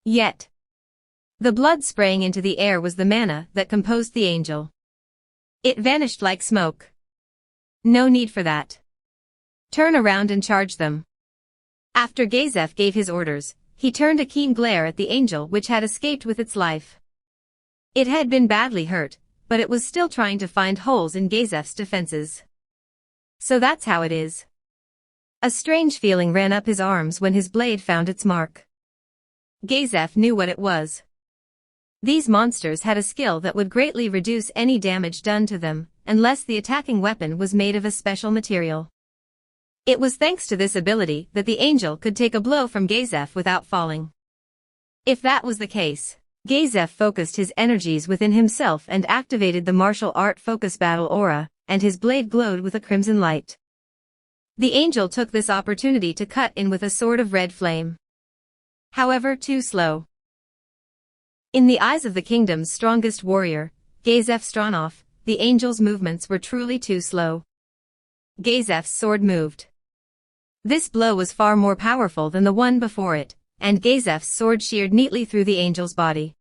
Yet, the blood spraying into the air was the mana that composed the angel. It vanished like smoke. No need for that. Turn around and charge them. After Gazef gave his orders, he turned a keen glare at the angel which had escaped with its life. It had been badly hurt, but it was still trying to find holes in Gazef's defenses. So that's how it is. A strange feeling ran up his arms when his blade found its mark. Gazef knew what it was. These monsters had a skill that would greatly reduce any damage done to them, unless the attacking weapon was made of a special material. It was thanks to this ability that the angel could take a blow from Gazef without falling. If that was the case, Gazef focused his energies within himself and activated the martial art focus battle aura, and his blade glowed with a crimson light. The angel took this opportunity to cut in with a sword of red flame. However, too slow. In the eyes of the kingdom's strongest warrior, Gazef Stronov, the angel's movements were truly too slow. Gazef's sword moved. This blow was far more powerful than the one before it, and Gazef's sword sheared neatly through the angel's body.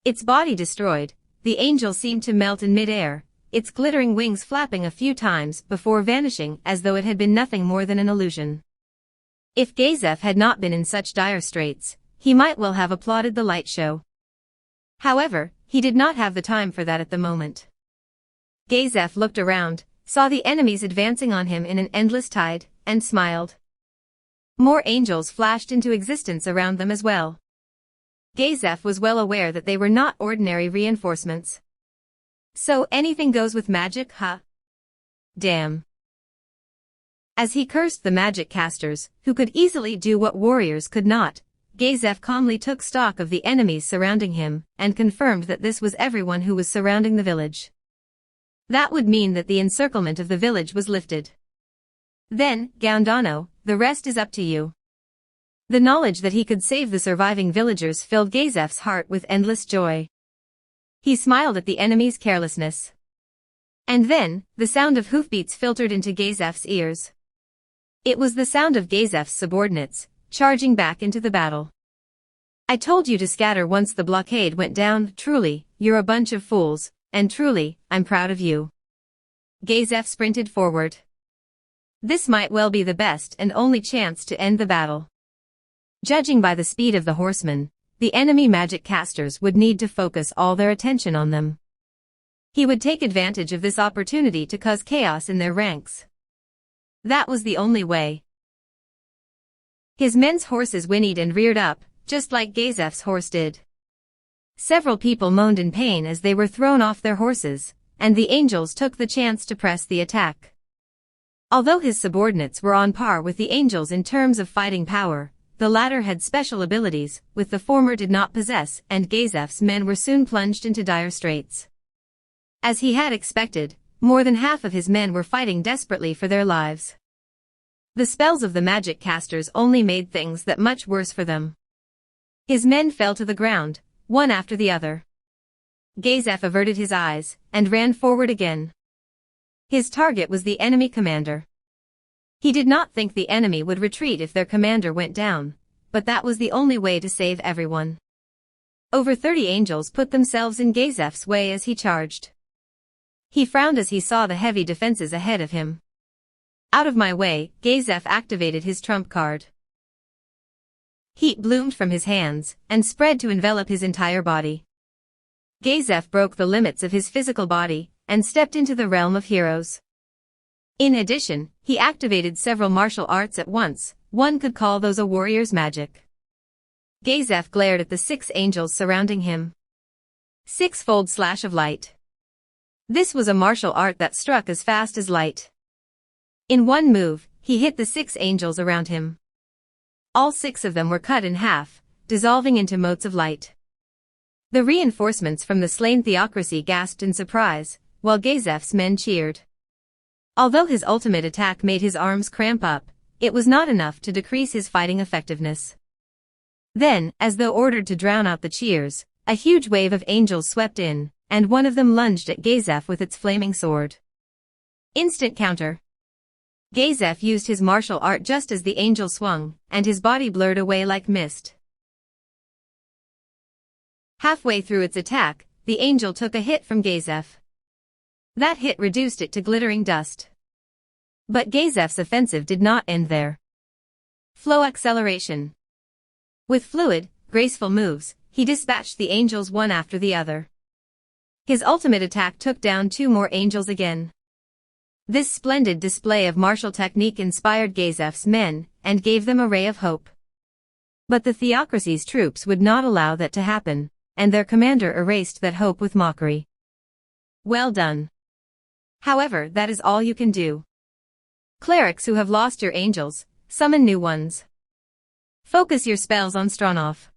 Its body destroyed, the angel seemed to melt in mid-air, its glittering wings flapping a few times before vanishing as though it had been nothing more than an illusion. If Gazef had not been in such dire straits, he might well have applauded the light show. However, he did not have the time for that at the moment. Gazef looked around, saw the enemies advancing on him in an endless tide, and smiled. More angels flashed into existence around them as well. Gazef was well aware that they were not ordinary reinforcements. So anything goes with magic, huh? Damn. As he cursed the magic casters, who could easily do what warriors could not, Gazef calmly took stock of the enemies surrounding him, and confirmed that this was everyone who was surrounding the village. That would mean that the encirclement of the village was lifted. Then, Gaundano, the rest is up to you. The knowledge that he could save the surviving villagers filled Gazef's heart with endless joy. He smiled at the enemy's carelessness. And then, the sound of hoofbeats filtered into Gazef's ears. It was the sound of Gazef's subordinates, charging back into the battle. I told you to scatter once the blockade went down. Truly, you're a bunch of fools, and truly, I'm proud of you. Gazef sprinted forward. This might well be the best and only chance to end the battle. Judging by the speed of the horsemen, the enemy magic casters would need to focus all their attention on them. He would take advantage of this opportunity to cause chaos in their ranks. That was the only way. His men's horses whinnied and reared up, just like Gazef's horse did. Several people moaned in pain as they were thrown off their horses, and the angels took the chance to press the attack. Although his subordinates were on par with the angels in terms of fighting power, the latter had special abilities, which the former did not possess, and Gazef's men were soon plunged into dire straits. As he had expected, more than half of his men were fighting desperately for their lives. The spells of the magic casters only made things that much worse for them. His men fell to the ground, one after the other. Gazef averted his eyes, and ran forward again. His target was the enemy commander. He did not think the enemy would retreat if their commander went down, but that was the only way to save everyone. Over 30 angels put themselves in Gazef's way as he charged. He frowned as he saw the heavy defenses ahead of him. Out of my way, Gazef activated his trump card. Heat bloomed from his hands, and spread to envelop his entire body. Gazef broke the limits of his physical body, and stepped into the realm of heroes. In addition, he activated several martial arts at once. One could call those a warrior's magic. Gazef glared at the 6 angels surrounding him. Six-fold slash of light. This was a martial art that struck as fast as light. In one move, he hit the 6 angels around him. All 6 of them were cut in half, dissolving into motes of light. The reinforcements from the slain theocracy gasped in surprise, while Gazef's men cheered. Although his ultimate attack made his arms cramp up, it was not enough to decrease his fighting effectiveness. Then, as though ordered to drown out the cheers, a huge wave of angels swept in, and one of them lunged at Gazef with its flaming sword. Instant counter. Gazef used his martial art just as the angel swung, and his body blurred away like mist. Halfway through its attack, the angel took a hit from Gazef. That hit reduced it to glittering dust. But Gazef's offensive did not end there. Flow acceleration. With fluid, graceful moves, he dispatched the angels one after the other. His ultimate attack took down 2 more angels again. This splendid display of martial technique inspired Gazef's men, and gave them a ray of hope. But the theocracy's troops would not allow that to happen, and their commander erased that hope with mockery. Well done. However, that is all you can do. Clerics who have lost your angels, summon new ones. Focus your spells on Stronov.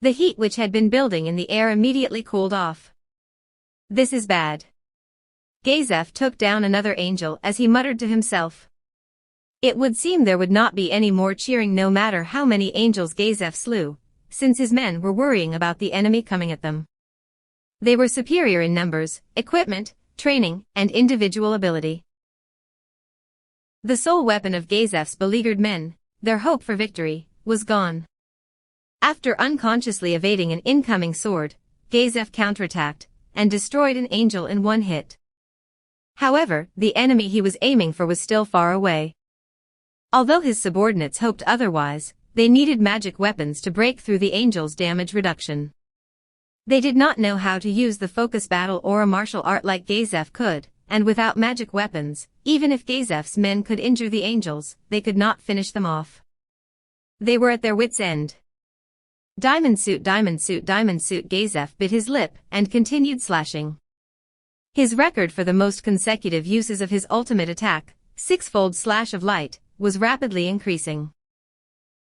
The heat which had been building in the air immediately cooled off. This is bad. Gazef took down another angel as he muttered to himself. It would seem there would not be any more cheering no matter how many angels Gazef slew, since his men were worrying about the enemy coming at them. They were superior in numbers, equipment, training, and individual ability. The sole weapon of Gazef's beleaguered men, their hope for victory, was gone. After unconsciously evading an incoming sword, Gazef counterattacked, and destroyed an angel in one hit. However, the enemy he was aiming for was still far away. Although his subordinates hoped otherwise, they needed magic weapons to break through the angel's damage reduction. They did not know how to use the focus battle or a martial art like Gazef could, and without magic weapons, even if Gazef's men could injure the angels, they could not finish them off. They were at their wits' end. Diamond suit, diamond suit, diamond suit. Gazef bit his lip and continued slashing. His record for the most consecutive uses of his ultimate attack, 6-fold slash of light, was rapidly increasing.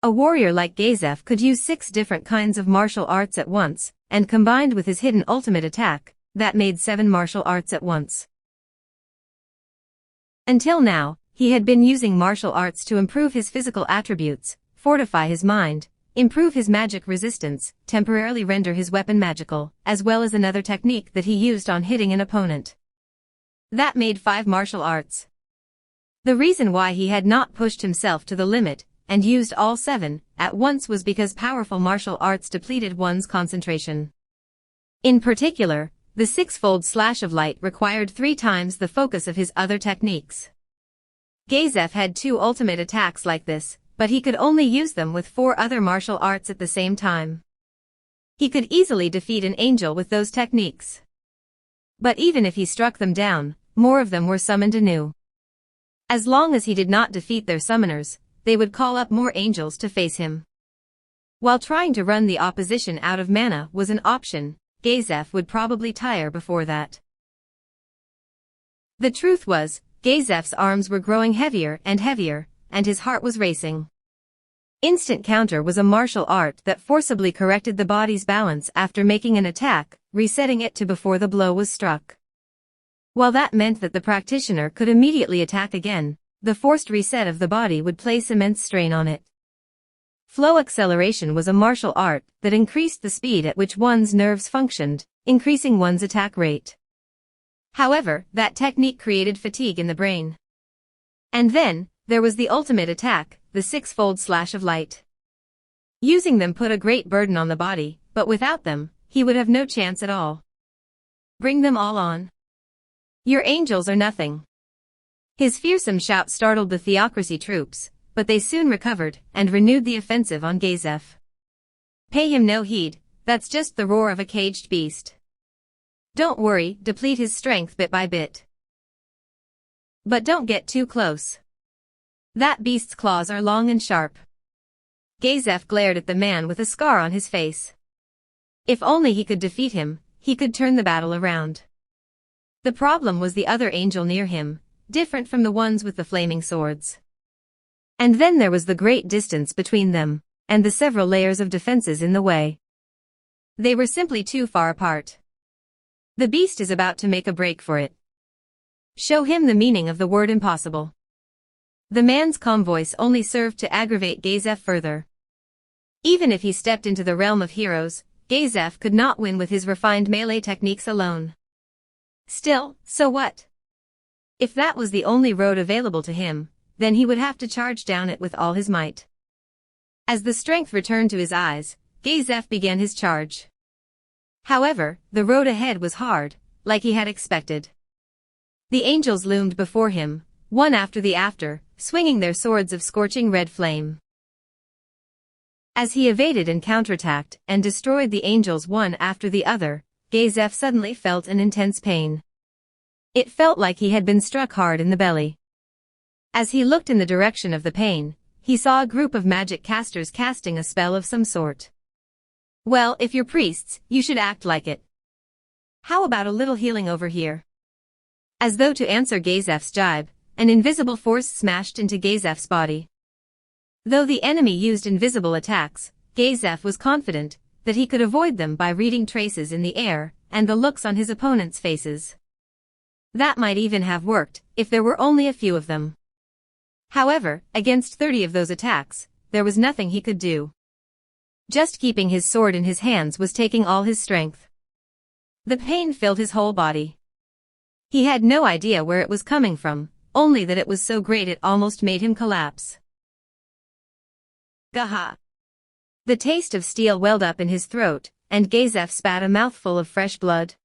A warrior like Gazef could use 6 different kinds of martial arts at once, and combined with his hidden ultimate attack, that made 7 martial arts at once. Until now, he had been using martial arts to improve his physical attributes, fortify his mind, improve his magic resistance, temporarily render his weapon magical, as well as another technique that he used on hitting an opponent. That made 5 martial arts. The reason why he had not pushed himself to the limit, and used all 7, at once was because powerful martial arts depleted one's concentration. In particular, the 6-fold slash of light required 3 times the focus of his other techniques. Gazef had 2 ultimate attacks like this, but he could only use them with 4 other martial arts at the same time. He could easily defeat an angel with those techniques. But even if he struck them down, more of them were summoned anew. As long as he did not defeat their summoners, they would call up more angels to face him. While trying to run the opposition out of mana was an option, Gazef would probably tire before that. The truth was, Gazef's arms were growing heavier, and his heart was racing. Instant counter was a martial art that forcibly corrected the body's balance after making an attack, resetting it to before the blow was struck. While that meant that the practitioner could immediately attack again, the forced reset of the body would place immense strain on it. Flow acceleration was a martial art that increased the speed at which one's nerves functioned, increasing one's attack rate. However, that technique created fatigue in the brain. And then, there was the ultimate attack, the 6-fold slash of light. Using them put a great burden on the body, but without them, he would have no chance at all. Bring them all on. Your angels are nothing. His fearsome shout startled the theocracy troops, but they soon recovered and renewed the offensive on Gazef. Pay him no heed, that's just the roar of a caged beast. Don't worry, deplete his strength bit by bit. But don't get too close. That beast's claws are long and sharp. Gazef glared at the man with a scar on his face. If only he could defeat him, he could turn the battle around. The problem was the other angel near him, different from the ones with the flaming swords. And then there was the great distance between them, and the several layers of defenses in the way. They were simply too far apart. The beast is about to make a break for it. Show him the meaning of the word impossible. The man's calm voice only served to aggravate Gazef further. Even if he stepped into the realm of heroes, Gazef could not win with his refined melee techniques alone. Still, so what? If that was the only road available to him, then he would have to charge down it with all his might. As the strength returned to his eyes, Gazef began his charge. However, the road ahead was hard, like he had expected. The angels loomed before him, one after the other, swinging their swords of scorching red flame. As he evaded and counterattacked and destroyed the angels one after the other, Gazef suddenly felt an intense pain. It felt like he had been struck hard in the belly. As he looked in the direction of the pain, he saw a group of magic casters casting a spell of some sort. Well, if you're priests, you should act like it. How about a little healing over here? As though to answer Gazef's jibe, an invisible force smashed into Gazef's body. Though the enemy used invisible attacks, Gazef was confident that he could avoid them by reading traces in the air and the looks on his opponents' faces. That might even have worked if there were only a few of them. However, against 30 of those attacks, there was nothing he could do. Just keeping his sword in his hands was taking all his strength. The pain filled his whole body. He had no idea where it was coming from, only that it was so great it almost made him collapse. Gaha! The taste of steel welled up in his throat, and Gazef spat a mouthful of fresh blood.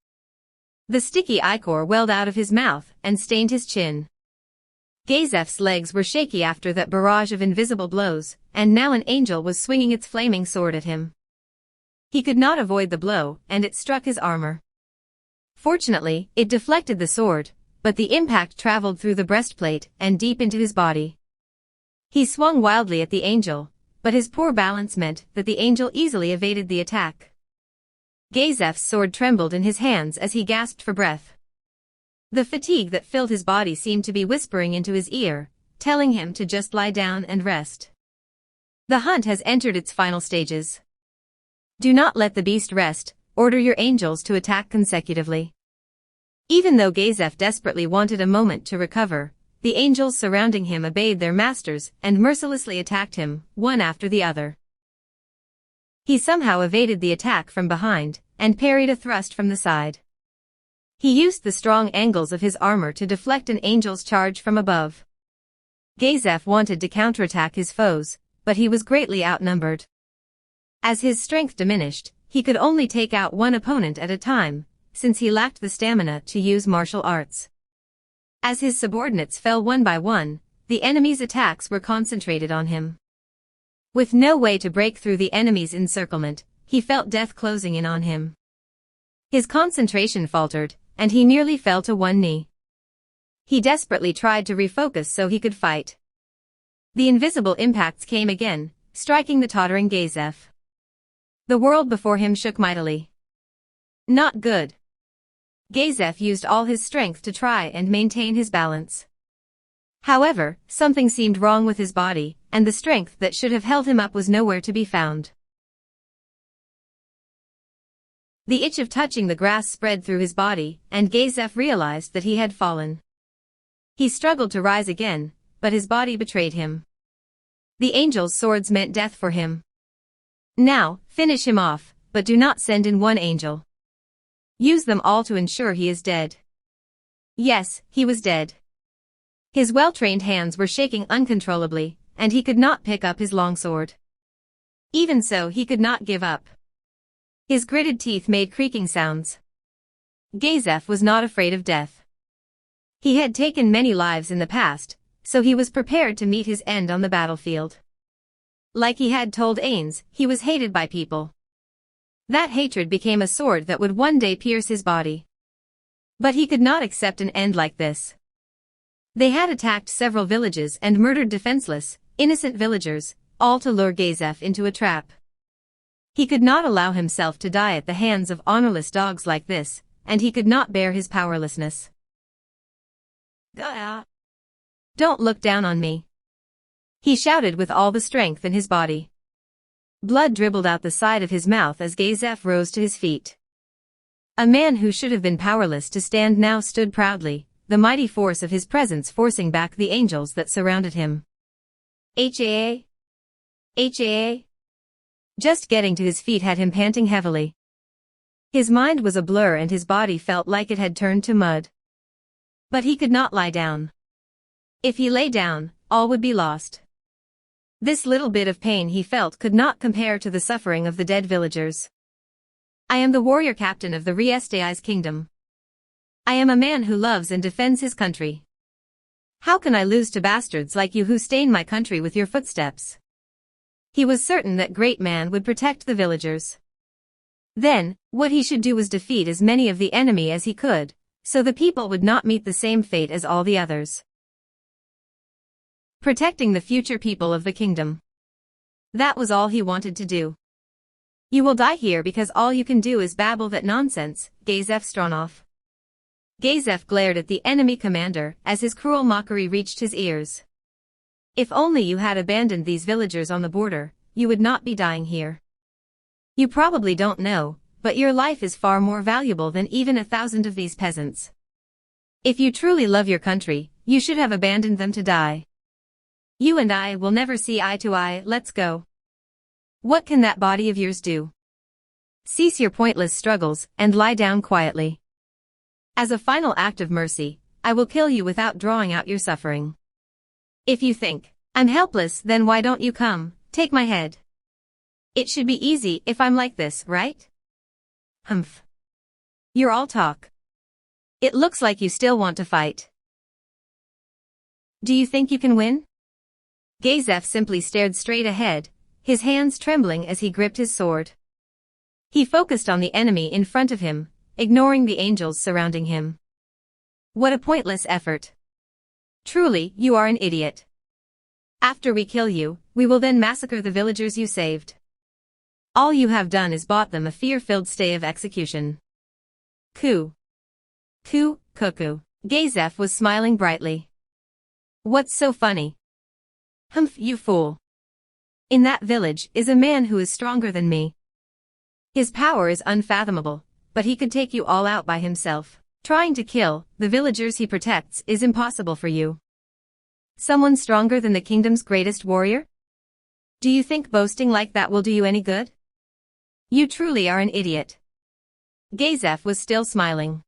The sticky ichor welled out of his mouth and stained his chin. Gazef's legs were shaky after that barrage of invisible blows, and now an angel was swinging its flaming sword at him. He could not avoid the blow, and it struck his armor. Fortunately, it deflected the sword, but the impact traveled through the breastplate and deep into his body. He swung wildly at the angel, but his poor balance meant that the angel easily evaded the attack. Gazef's sword trembled in his hands as he gasped for breath. The fatigue that filled his body seemed to be whispering into his ear, telling him to just lie down and rest. The hunt has entered its final stages. Do not let the beast rest, order your angels to attack consecutively. Even though Gazef desperately wanted a moment to recover, the angels surrounding him obeyed their masters and mercilessly attacked him, one after the other. He somehow evaded the attack from behind, and parried a thrust from the side. He used the strong angles of his armor to deflect an angel's charge from above. Gazef wanted to counterattack his foes, but he was greatly outnumbered. As his strength diminished, he could only take out one opponent at a time, since he lacked the stamina to use martial arts. As his subordinates fell one by one, the enemy's attacks were concentrated on him. With no way to break through the enemy's encirclement, he felt death closing in on him. His concentration faltered, and he nearly fell to one knee. He desperately tried to refocus so he could fight. The invisible impacts came again, striking the tottering Gazef. The world before him shook mightily. Not good. Gazef used all his strength to try and maintain his balance. However, something seemed wrong with his body, and the strength that should have held him up was nowhere to be found. The itch of touching the grass spread through his body, and Gazef realized that he had fallen. He struggled to rise again, but his body betrayed him. The angels' swords meant death for him. Now, finish him off, but do not send in one angel. Use them all to ensure he is dead. Yes, he was dead. His well-trained hands were shaking uncontrollably, and he could not pick up his longsword. Even so, he could not give up. His gritted teeth made creaking sounds. Gazef was not afraid of death. He had taken many lives in the past, so he was prepared to meet his end on the battlefield. Like he had told Ains, he was hated by people. That hatred became a sword that would one day pierce his body. But he could not accept an end like this. They had attacked several villages and murdered defenseless, innocent villagers, all to lure Gazef into a trap. He could not allow himself to die at the hands of honorless dogs like this, and he could not bear his powerlessness. Don't look down on me. He shouted with all the strength in his body. Blood dribbled out the side of his mouth as Gazef rose to his feet. A man who should have been powerless to stand now stood proudly, the mighty force of his presence forcing back the angels that surrounded him. Haa? Haa? Just getting to his feet had him panting heavily. His mind was a blur and his body felt like it had turned to mud. But he could not lie down. If he lay down, all would be lost. This little bit of pain he felt could not compare to the suffering of the dead villagers. I am the warrior captain of the Riestai's kingdom. I am a man who loves and defends his country. How can I lose to bastards like you who stain my country with your footsteps? He was certain that Great Man would protect the villagers. Then, what he should do was defeat as many of the enemy as he could, so the people would not meet the same fate as all the others. Protecting the future people of the kingdom. That was all he wanted to do. You will die here because all you can do is babble that nonsense, Gazef Stronov. Gazef glared at the enemy commander as his cruel mockery reached his ears. If only you had abandoned these villagers on the border, you would not be dying here. You probably don't know, but your life is far more valuable than even 1,000 of these peasants. If you truly love your country, you should have abandoned them to die. You and I will never see eye to eye, let's go. What can that body of yours do? Cease your pointless struggles and lie down quietly. As a final act of mercy, I will kill you without drawing out your suffering. If you think I'm helpless, then why don't you come, take my head? It should be easy if I'm like this, right? Humph. You're all talk. It looks like you still want to fight. Do you think you can win? Gazef simply stared straight ahead, his hands trembling as he gripped his sword. He focused on the enemy in front of him, ignoring the angels surrounding him. What a pointless effort. Truly, you are an idiot. After we kill you, we will then massacre the villagers you saved. All you have done is bought them a fear-filled stay of execution. Cuckoo. Gazef was smiling brightly. What's so funny? Humph, you fool. In that village is a man who is stronger than me. His power is unfathomable, but he could take you all out by himself. Trying to kill the villagers he protects is impossible for you. Someone stronger than the kingdom's greatest warrior? Do you think boasting like that will do you any good? You truly are an idiot. Gazef was still smiling.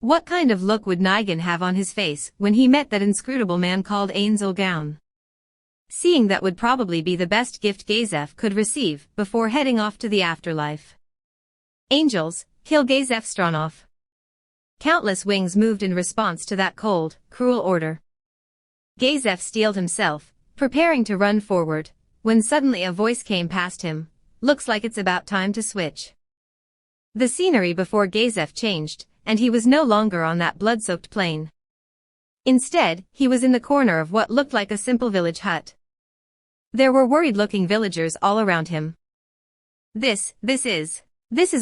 What kind of look would Nigan have on his face when he met that inscrutable man called Ainzel Gown? Seeing that would probably be the best gift Gazef could receive before heading off to the afterlife. Angels, kill Gazef Stronov. Countless wings moved in response to that cold, cruel order. Gazef steeled himself, preparing to run forward, when suddenly a voice came past him. Looks like it's about time to switch. The scenery before Gazef changed, and he was no longer on that blood-soaked plain. Instead, he was in the corner of what looked like a simple village hut. There were worried-looking villagers all around him. This is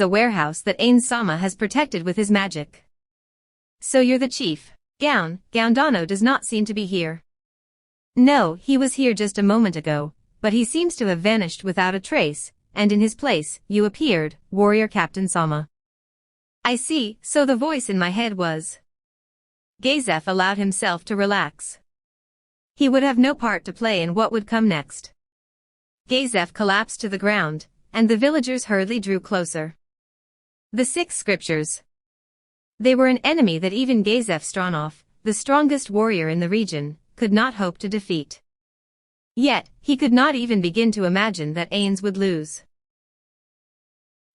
a warehouse that Ain Sama has protected with his magic. So you're the chief. Goundano does not seem to be here. No, he was here just a moment ago, but he seems to have vanished without a trace, and in his place, you appeared, Warrior Captain Sama. I see, so the voice in my head was. Gazef allowed himself to relax. He would have no part to play in what would come next. Gazef collapsed to the ground, and the villagers hurriedly drew closer. The 6 scriptures. They were an enemy that even Gazef Stronov, the strongest warrior in the region, could not hope to defeat. Yet, he could not even begin to imagine that Ains would lose.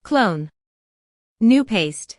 Clone. New paste.